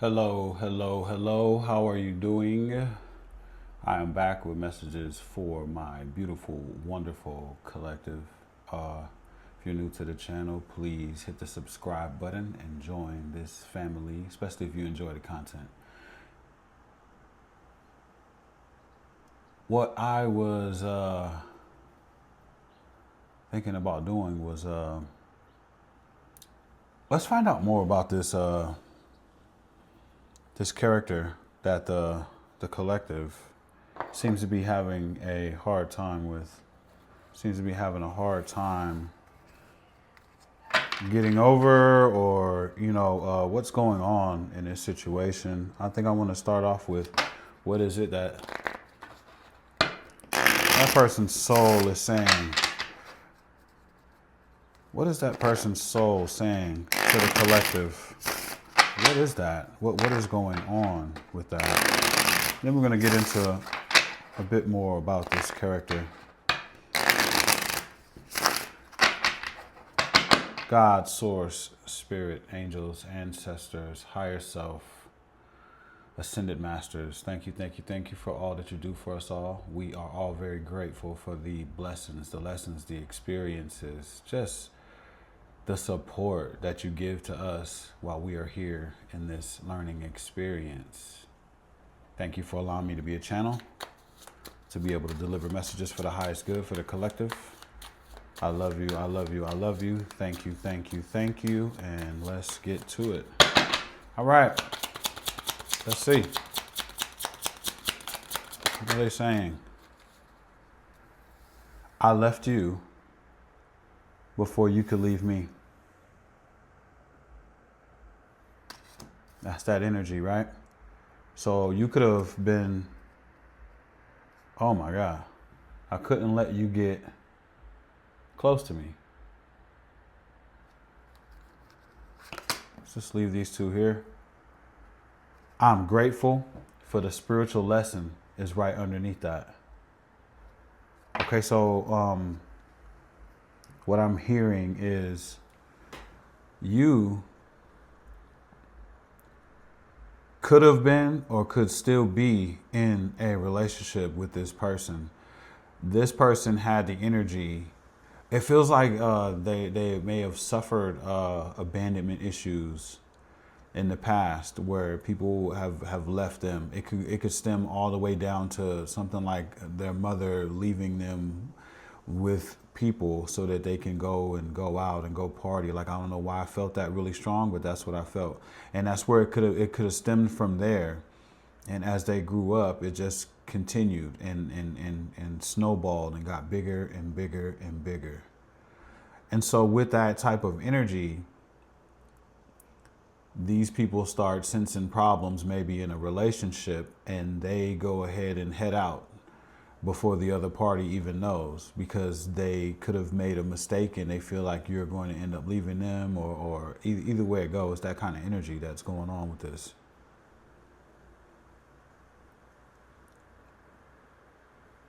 Hello, hello, hello. How are you doing? I am back with messages for my beautiful, wonderful collective. If you're new to the channel, please hit the subscribe button and join this family, especially if you enjoy the content. What I was thinking about doing was let's find out more about this character that the collective seems to be having a hard time with. Seems to be having a hard time getting over, or what's going on in this situation. I think I want to start off with what is it that person's soul is saying. What is that person's soul saying to the collective? What is that? What is going on with that? Then we're going to get into a bit more about this character. God, source, spirit, angels, ancestors, higher self, ascended masters. Thank you, thank you, thank you for all that you do for us all. We are all very grateful for the blessings, the lessons, the experiences, just the support that you give to us while we are here in this learning experience. Thank you for allowing me to be a channel, to be able to deliver messages for the highest good for the collective. I love you, I love you, I love you. Thank you, thank you, thank you. And let's get to it. All right, let's see. What are they saying? I left you before you could leave me. That's that energy, right? So you could have been, oh my God, I couldn't let you get close to me. Let's just leave these two here. I'm grateful for the spiritual lesson is right underneath that. Okay, so what I'm hearing is you could have been or could still be in a relationship with this person. This person had the energy. It feels like they may have suffered abandonment issues in the past, where people have left them. It could stem all the way down to something like their mother leaving them with people so that they can go out and go party. Like, I don't know why I felt that really strong, but that's what I felt. And that's where it could have stemmed from there. And as they grew up, it just continued and snowballed and got bigger and bigger and bigger. And so with that type of energy, these people start sensing problems maybe in a relationship, and they go ahead and head out before the other party even knows, because they could have made a mistake and they feel like you're going to end up leaving them, or either way it goes, that kind of energy that's going on with this.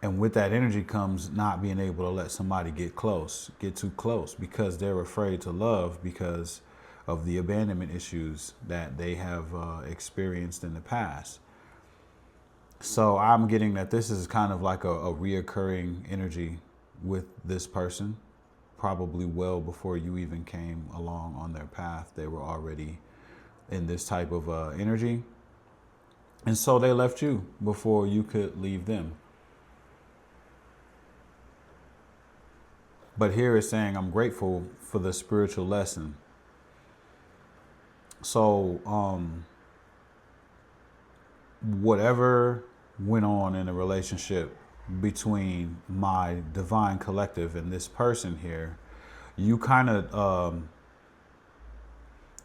And with that energy comes not being able to let somebody get too close, because they're afraid to love because of the abandonment issues that they have experienced in the past. So I'm getting that this is kind of like a reoccurring energy with this person. Probably well before you even came along on their path, they were already in this type of energy. And so they left you before you could leave them. But here it's saying, I'm grateful for the spiritual lesson. So whatever went on in a relationship between my divine collective and this person here, you kind of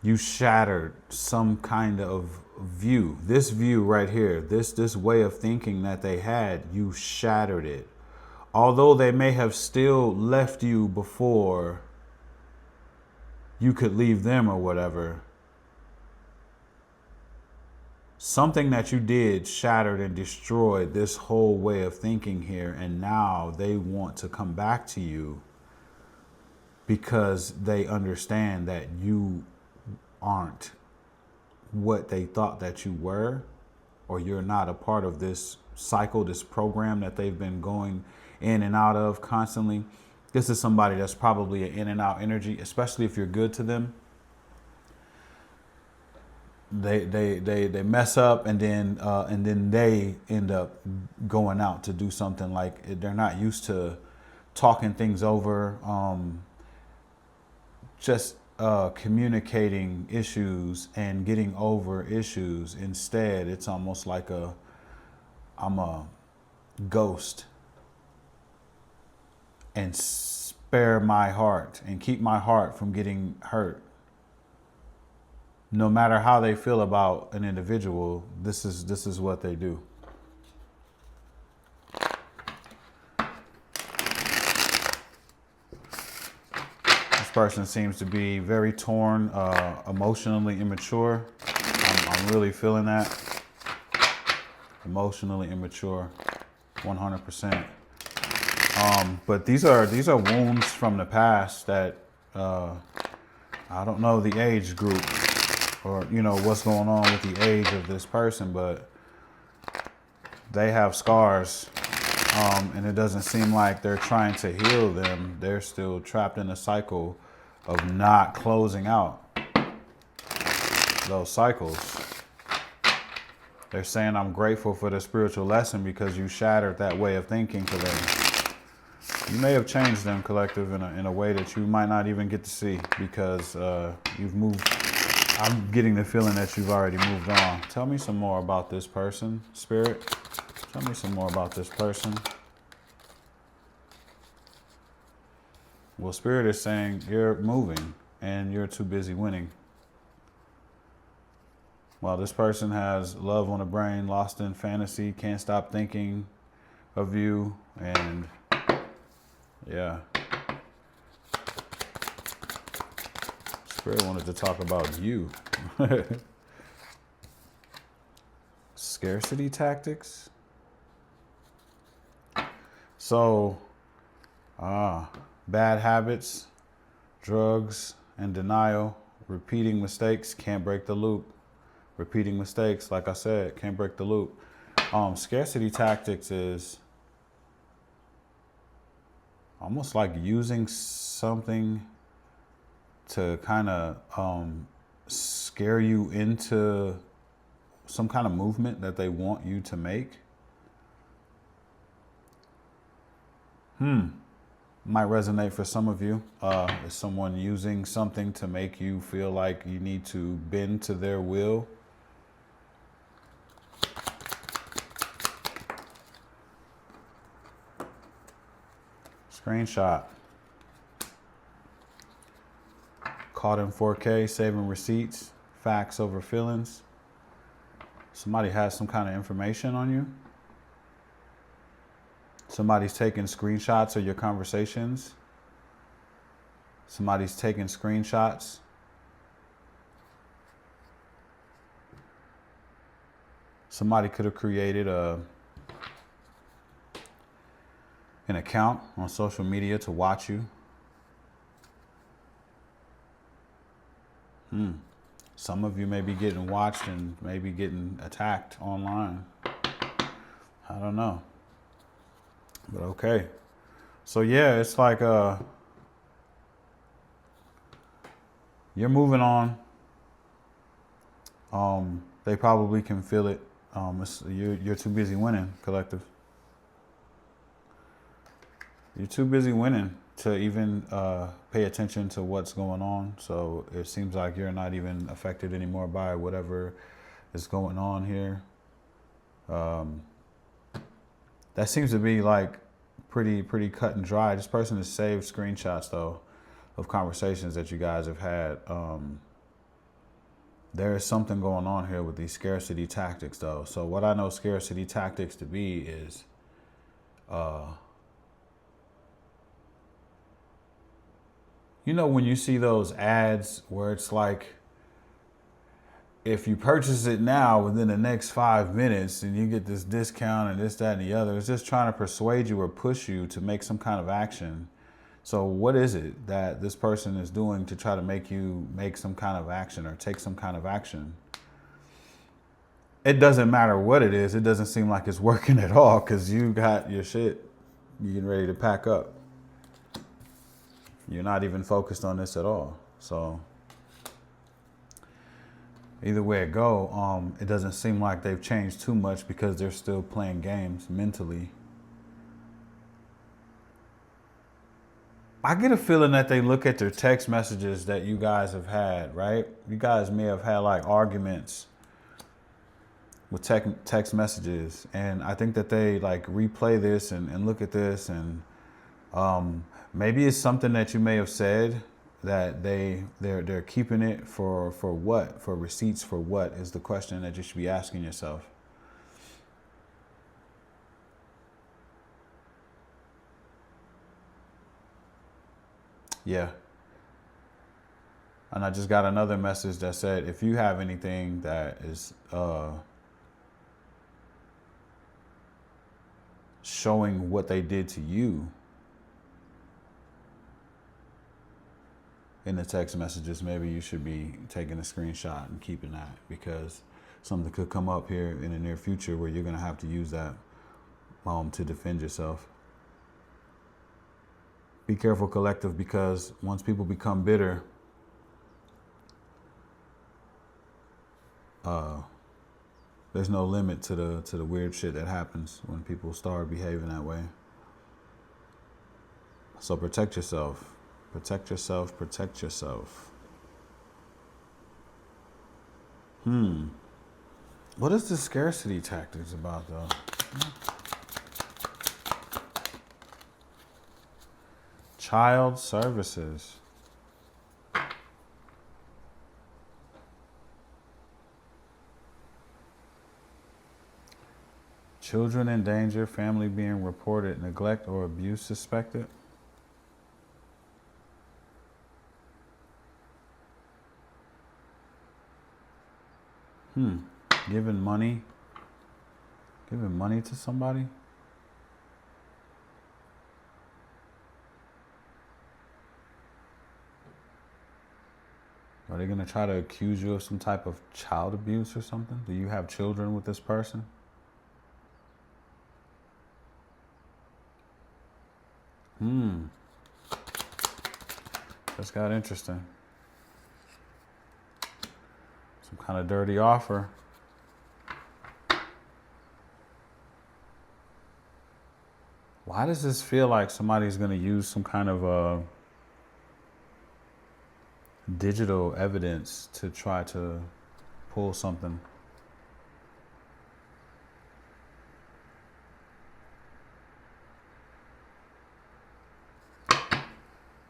you shattered some kind of view. This view right here, this way of thinking that they had, you shattered it. Although they may have still left you before you could leave them or whatever, something that you did shattered and destroyed this whole way of thinking here. And now they want to come back to you because they understand that you aren't what they thought that you were, or you're not a part of this cycle, this program that they've been going in and out of constantly. This is somebody that's probably an in and out energy, especially if you're good to them. They mess up, and then they end up going out to do something. Like, they're not used to talking things over, just communicating issues and getting over issues. Instead, it's almost like I'm a ghost, and spare my heart and keep my heart from getting hurt. No matter how they feel about an individual, this is what they do. This person seems to be very torn, emotionally immature. I'm really feeling that. Emotionally immature, 100%. But these are wounds from the past that I don't know the age group, or what's going on with the age of this person, but they have scars, and it doesn't seem like they're trying to heal them. They're still trapped in a cycle of not closing out those cycles. They're saying, I'm grateful for the spiritual lesson because you shattered that way of thinking for them. You may have changed them, collective, in a way that you might not even get to see, because you've moved. I'm getting the feeling that you've already moved on. Tell me some more about this person, Spirit. Tell me some more about this person. Well, Spirit is saying you're moving and you're too busy winning. While this person has love on the brain, lost in fantasy, can't stop thinking of you, and yeah. Spirit wanted to talk about you. Scarcity tactics. So, bad habits, drugs, and denial. Repeating mistakes, can't break the loop. Repeating mistakes, like I said, can't break the loop. Scarcity tactics is almost like using something to kind of scare you into some kind of movement that they want you to make. Might resonate for some of you. Is someone using something to make you feel like you need to bend to their will? Screenshot. Caught in 4K, saving receipts, facts over feelings. Somebody has some kind of information on you. Somebody's taking screenshots of your conversations. Somebody's taking screenshots. Somebody could have created an account on social media to watch you. Some of you may be getting watched and maybe getting attacked online. I don't know. But okay. So yeah, it's like you're moving on. They probably can feel it. You're too busy winning, collective. You're too busy winning to even pay attention to what's going on. So it seems like you're not even affected anymore by whatever is going on here. That seems to be like pretty cut and dry. This person has saved screenshots though of conversations that you guys have had. There is something going on here with these scarcity tactics though. So what I know scarcity tactics to be is when you see those ads where it's like, if you purchase it now within the next 5 minutes and you get this discount and this, that, and the other, it's just trying to persuade you or push you to make some kind of action. So what is it that this person is doing to try to make you make some kind of action or take some kind of action? it doesn't matter what it is. It doesn't seem like it's working at all because you got your shit. You're getting ready to pack up. You're not even focused on this at all. So either way it go, it doesn't seem like they've changed too much because they're still playing games mentally. I get a feeling that they look at their text messages that you guys have had, right? You guys may have had like arguments with text messages. And I think that they like replay this and look at this. And maybe it's something that you may have said that they're keeping it for what? For receipts for what is the question that you should be asking yourself. Yeah. And I just got another message that said, if you have anything that is showing what they did to you in the text messages, maybe you should be taking a screenshot and keeping that, because something could come up here in the near future where you're going to have to use that to defend yourself. Be careful, collective, because once people become bitter, there's no limit to the weird shit that happens when people start behaving that way. So protect yourself. Protect yourself. Protect yourself. What is the scarcity tactics about, though? Child services. Children in danger, family being reported, neglect or abuse suspected. Giving money to somebody. Are they going to try to accuse you of some type of child abuse or something? Do you have children with this person? That's got interesting. Some kind of dirty offer. Why does this feel like somebody's going to use some kind of digital evidence to try to pull something?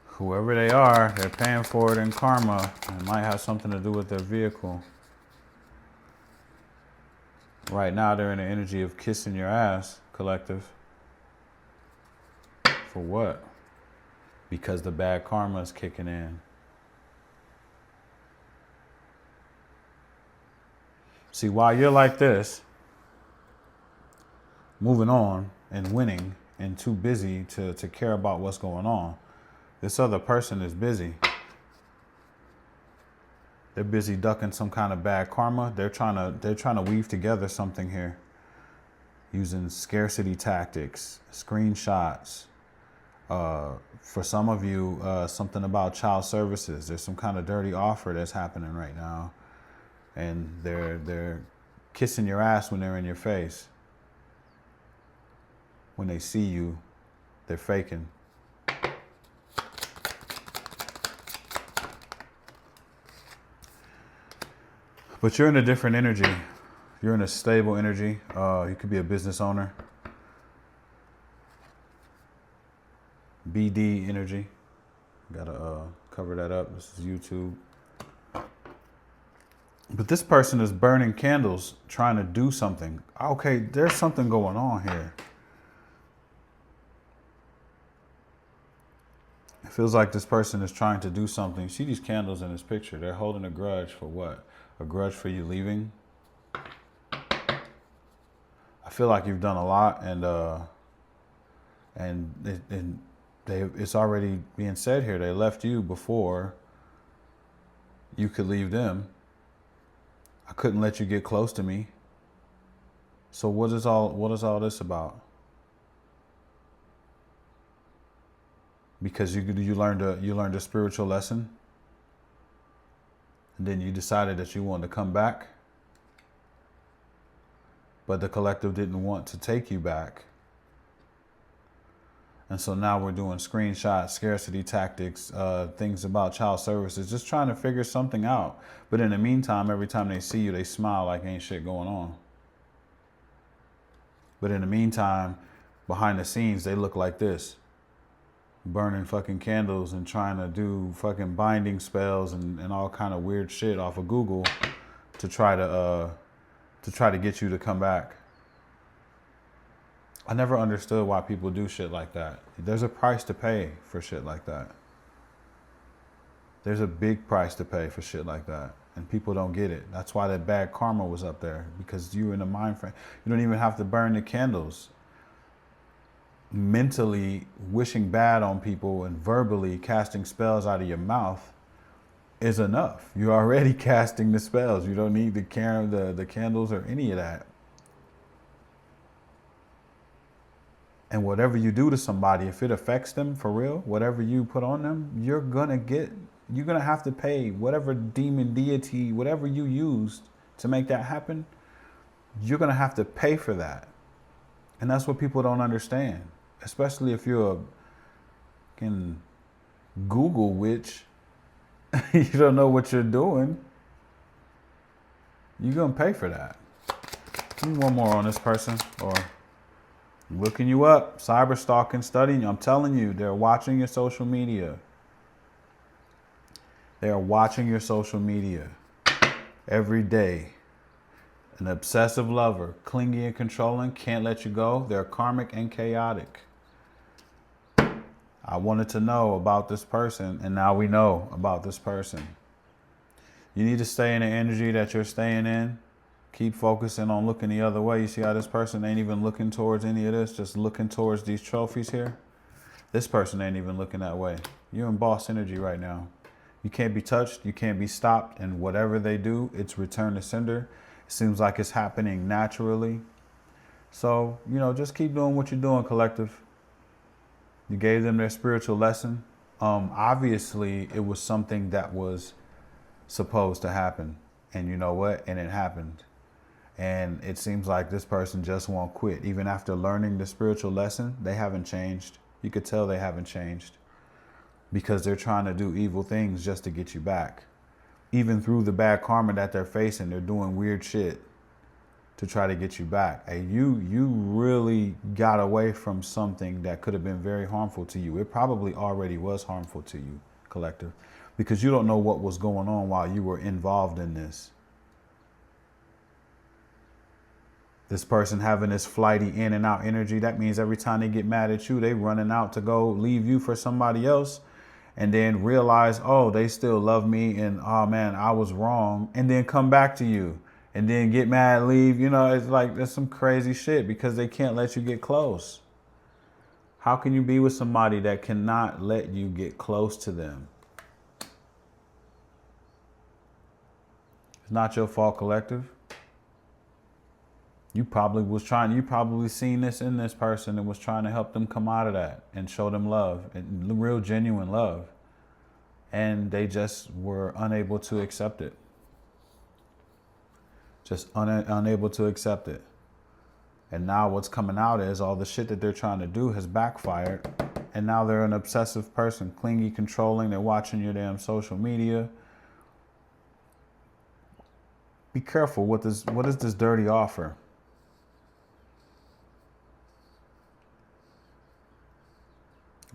Whoever they are, they're paying for it in karma. It might have something to do with their vehicle. Right now, they're in the energy of kissing your ass, collective. For what? Because the bad karma is kicking in. See, while you're like this, moving on and winning and too busy to care about what's going on, this other person is busy. They're busy ducking some kind of bad karma. They're trying to weave together something here using scarcity tactics, screenshots. For some of you, something about child services. There's some kind of dirty offer that's happening right now, and they're kissing your ass when they're in your face. When they see you, they're faking. But you're in a different energy. You're in a stable energy. You could be a business owner. BD energy. Gotta cover that up. This is YouTube. But this person is burning candles, trying to do something. Okay, there's something going on here. It feels like this person is trying to do something. See these candles in this picture. They're holding a grudge for what? A grudge for you leaving? I feel like you've done a lot, and it's already being said here. They left you before you could leave them. I couldn't let you get close to me. So what is all this about? Because you learned a spiritual lesson, and then you decided that you wanted to come back, but the collective didn't want to take you back. And so now we're doing screenshots, scarcity tactics, things about child services, just trying to figure something out. But in the meantime, every time they see you, they smile like ain't shit going on. But in the meantime, behind the scenes, they look like this, burning fucking candles and trying to do fucking binding spells and all kind of weird shit off of Google to try to get you to come back. I never understood why people do shit like that. There's a price to pay for shit like that. There's a big price to pay for shit like that. And people don't get it. That's why that bad karma was up there. Because you're in a mind frame. You don't even have to burn the candles. Mentally wishing bad on people and verbally casting spells out of your mouth is enough. You're already casting the spells. You don't need the candles or any of that. And whatever you do to somebody, if it affects them for real, whatever you put on them, you're going to have to pay whatever demon, deity, whatever you used to make that happen. You're going to have to pay for that. And that's what people don't understand, especially if you're a fucking Google witch. You don't know what you're doing. You're going to pay for that. Give me one more on this person, or looking you up, cyber stalking, studying you. I'm telling you, they're watching your social media. They are watching your social media every day. An obsessive lover, clingy and controlling, can't let you go. They're karmic and chaotic. I wanted to know about this person, and now we know about this person. You need to stay in the energy that you're staying in. Keep focusing on looking the other way. You see how this person ain't even looking towards any of this, just looking towards these trophies here? This person ain't even looking that way. You're in boss energy right now. You can't be touched. You can't be stopped. And whatever they do, it's return to sender. It seems like it's happening naturally. So, just keep doing what you're doing, collective. You gave them their spiritual lesson. Obviously, it was something that was supposed to happen. And you know what? And it happened. And it seems like this person just won't quit. Even after learning the spiritual lesson, they haven't changed. You could tell they haven't changed. Because they're trying to do evil things just to get you back. Even through the bad karma that they're facing, they're doing weird shit to try to get you back. And you really got away from something that could have been very harmful to you. It probably already was harmful to you, collective. Because you don't know what was going on while you were involved in this. This person having this flighty in and out energy, that means every time they get mad at you, they running out to go leave you for somebody else, and then realize, oh, they still love me, and oh man, I was wrong, and then come back to you, and then get mad, leave. It's like there's some crazy shit because they can't let you get close. How can you be with somebody that cannot let you get close to them? It's not your fault, collective. You probably seen this in this person and was trying to help them come out of that and show them love, and real genuine love. And they just were unable to accept it. Just unable to accept it. And now what's coming out is all the shit that they're trying to do has backfired. And now they're an obsessive person, clingy, controlling. They're watching your damn social media. Be careful. What is this dirty offer?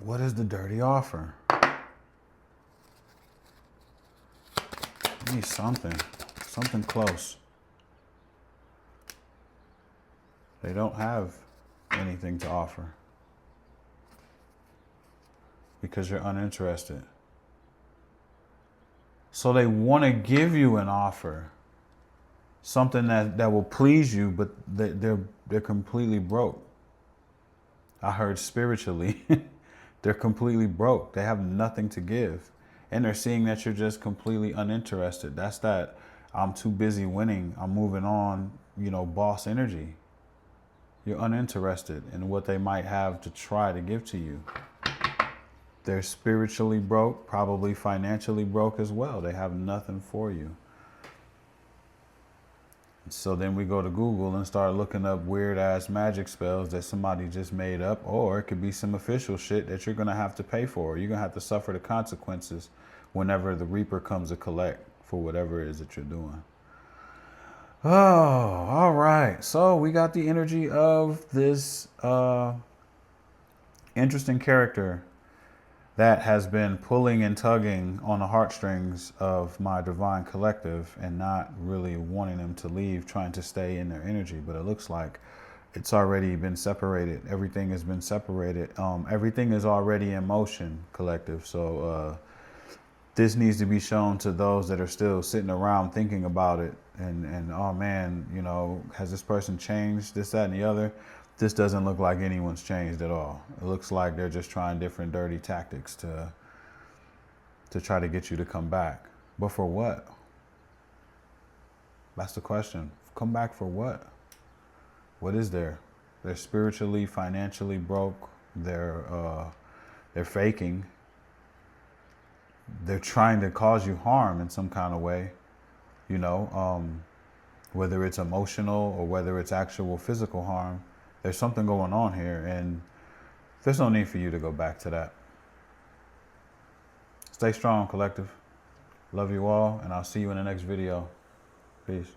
What is the dirty offer? Give me something close. They don't have anything to offer because you're uninterested. So they want to give you an offer, something that will please you, but they're completely broke. I heard spiritually. They're completely broke. They have nothing to give. And they're seeing that you're just completely uninterested. That's that I'm too busy winning. I'm moving on, boss energy. You're uninterested in what they might have to try to give to you. They're spiritually broke, probably financially broke as well. They have nothing for you. So then we go to Google and start looking up weird ass magic spells that somebody just made up, or it could be some official shit that you're going to have to pay for. You're going to have to suffer the consequences whenever the Reaper comes to collect for whatever it is that you're doing. Oh, all right. So we got the energy of this interesting character that has been pulling and tugging on the heartstrings of my divine collective and not really wanting them to leave, trying to stay in their energy. But it looks like it's already been separated. Everything has been separated. Everything is already in motion, collective. So this needs to be shown to those that are still sitting around thinking about it. And oh man, you know, has this person changed, this, that, and the other? This doesn't look like anyone's changed at all. It looks like they're just trying different dirty tactics to try to get you to come back. But for what? That's the question. Come back for what? What is there? They're spiritually, financially broke. They're faking. They're trying to cause you harm in some kind of way. You know, whether it's emotional or whether it's actual physical harm. There's something going on here, and there's no need for you to go back to that. Stay strong, collective. Love you all, and I'll see you in the next video. Peace.